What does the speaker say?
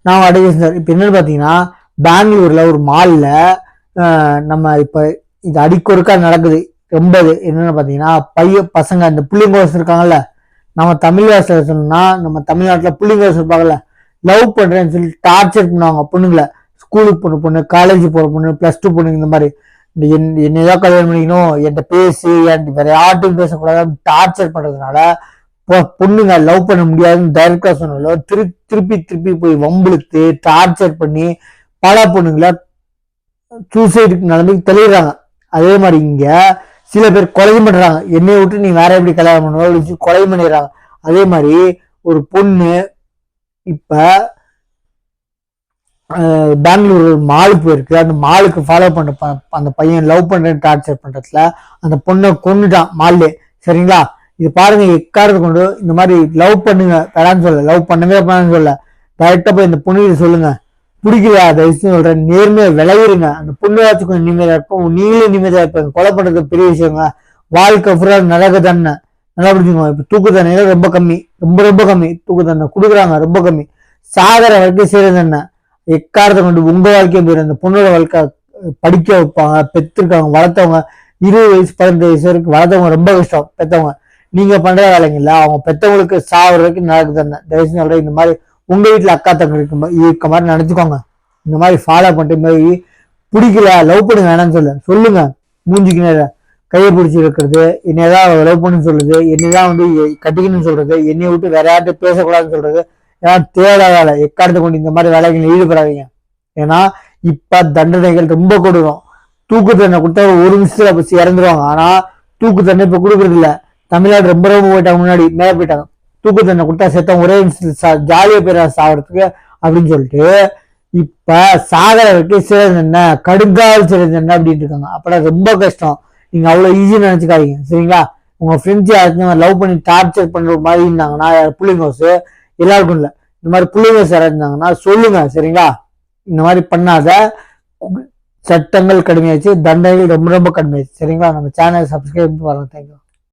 நான் advice sir. இப்போ என்னன்னு பார்த்தீங்கன்னா, பெங்களூர்ல ஒரு மால்ல நம்ம இப்போ இது அடிக்கொருக்கா நடக்குது. ரொம்ப என்னன்னு பார்த்தீங்கன்னா, பசங்க அந்த புள்ளிங்கோஸ் இருக்காங்கல்ல, நம்ம தமிழ் வாசல சொன்னா நம்ம தமிழ்நாட்டில் புள்ளிங்கோஸ் இருப்பாங்கல்ல, லவ் பண்றேன்னு சொல்லி டார்ச்சர் பண்ணுவாங்க பொண்ணுங்களை. ஸ்கூலுக்கு போன பொண்ணு, காலேஜ் போற பொண்ணு, +2 பொண்ணு, இந்த மாதிரி என்னதான் கல்யாணம் பண்ணிக்கணும், என்கிட்ட பேசி வேற யார்ட்டும் பேசக்கூடாது டார்ச்சர் பண்றதுனால பொண்ணுங்க லவ் பண்ண முடியாதுன்னு டைரக்டா சொன்னாலும் திருப்பி திருப்பி போய் வம்பிழுத்து டார்ச்சர் பண்ணி பல பொண்ணுங்களை சூசைடுக்கு நிலைமைக்கு தெளிவுறாங்க. அதே மாதிரி இங்க சில பேர் கொலை பண்றாங்க. என்னைய விட்டு நீ வேற எப்படி கல்யாணம் பண்ணுவோம் அப்படின்னு கொலை பண்ணிடுறாங்க. அதே மாதிரி ஒரு பொண்ணு இப்ப பெங்களூர் மாலுக்கு போயிருக்கு. அந்த மாலுக்கு ஃபாலோ பண்ண அந்த பையன் லவ் பண்றேன்னு டார்ச்சர் பண்றதுல அந்த பொண்ணை கொண்டுட்டான் மால்லே. சரிங்களா? இது பாருங்க, எக்காரத்தை கொண்டு இந்த மாதிரி லவ் பண்ணுங்க வேணான்னு சொல்ல, லவ் பண்ணவே பண்ணான்னு சொல்ல, டைரக்டா போய் இந்த பொண்ணு சொல்லுங்க, பிடிக்கலையா தயவுசெய்து சொல்றேன், நேர்மையா விளையிருங்க. அந்த பொண்ணாச்சும் கொஞ்சம் நிம்மதியா இருக்கும், நீங்களும் நிம்மதியா இருப்பாங்க. கொலை பண்றது பெரிய விஷயங்க. வாழ்க்கை ஃபுல்லா நடக்க தானே, நல்லா பிடிச்சிக்கோங்க. இப்ப தூக்கு தண்டனை ரொம்ப கம்மி, ரொம்ப ரொம்ப கம்மி. தூக்கு தண்டனை கொடுக்குறாங்க ரொம்ப கம்மி. சாகர வரைக்கும் செய்யறது என்ன, எக்காரத்தை கொண்டு உங்க வாழ்க்கையும் போயிடும். அந்த பொண்ணோட வாழ்க்கை படிக்க வைப்பாங்க, பெற்றிருக்காங்க, வளர்த்தவங்க 20 வயசு 18 வயசு வரைக்கும் வளர்த்தவங்க ரொம்ப கஷ்டம். பெற்றவங்க நீங்க பண்ற வேலைங்கல்ல, அவங்க பெற்றவங்களுக்கு சாவர வரைக்கும் நடக்குது. தயவுசெய்து சொல்றேன், இந்த மாதிரி உங்க வீட்டுல அக்கா தங்க இருக்க மாதிரி நினைச்சுக்கோங்க. இந்த மாதிரி ஃபாலோ பண்ணிட்டு மாதிரி பிடிக்கல லவ் பண்ணுங்க வேணாம்னு சொல்லுங்க. மூஞ்சிக்கு நேரம் கையை பிடிச்சி இருக்கிறது, என்னதான் லவ் பண்ணுன்னு சொல்றது, என்னதான் கட்டிக்கணும்னு சொல்றது, என்னைய விட்டு வேற யார்கிட்ட பேசக்கூடாதுன்னு சொல்றது, ஏன்னா தேவையான வேலை. எக்காரத்தை கொண்டு இந்த மாதிரி வேலைகள் ஈடுபடாதீங்க. ஏன்னா இப்ப தண்டனைகள் ரொம்ப கொடுக்கும். தூக்கு தண்டனை கொடுத்தா ஒரு நிமிஷத்துல இறந்துருவாங்க. ஆனா தூக்கு தண்டனை இப்ப கொடுக்கறது இல்ல. தமிழ்நாடு ரொம்ப ரொம்ப போயிட்டாங்க, முன்னாடி மேல போயிட்டாங்க. தூக்கு தண்டனை கொடுத்தா செத்தவங்க ஒரே நிமிஷத்துல ஜாலியா பேர சாவறதுக்கு அப்படின்னு சொல்லிட்டு இப்ப சாகர வரைக்கும் சிறை தண்டனை, கடுங்காவல் சிறை தண்டனை அப்படின்னு இருக்காங்க. அப்பதான் ரொம்ப கஷ்டம். நீங்க அவ்வளவு ஈஸியா நினைச்சுக்காதீங்க. சரிங்களா? உங்க ஃப்ரெண்ட்ஸ் யாராச்சும் லவ் பண்ணி டார்ச்சர் பண்ற மாதிரி இருந்தாங்கன்னா, புள்ளிங்கோஸ் எல்லாருக்கும் இல்ல, இந்த மாதிரி புள்ளிங்கோஸ் யாராவது இருந்தாங்கன்னா சொல்லுங்க. சரிங்களா? இந்த மாதிரி பண்ணாத. சட்டங்கள் கடுமையாச்சு, தண்டனைகள் ரொம்ப ரொம்ப கடுமையாச்சு. சரிங்களா? நம்ம சேனல் சப்ஸ்கிரைப் பண்ணுங்க. தேங்க்யூ.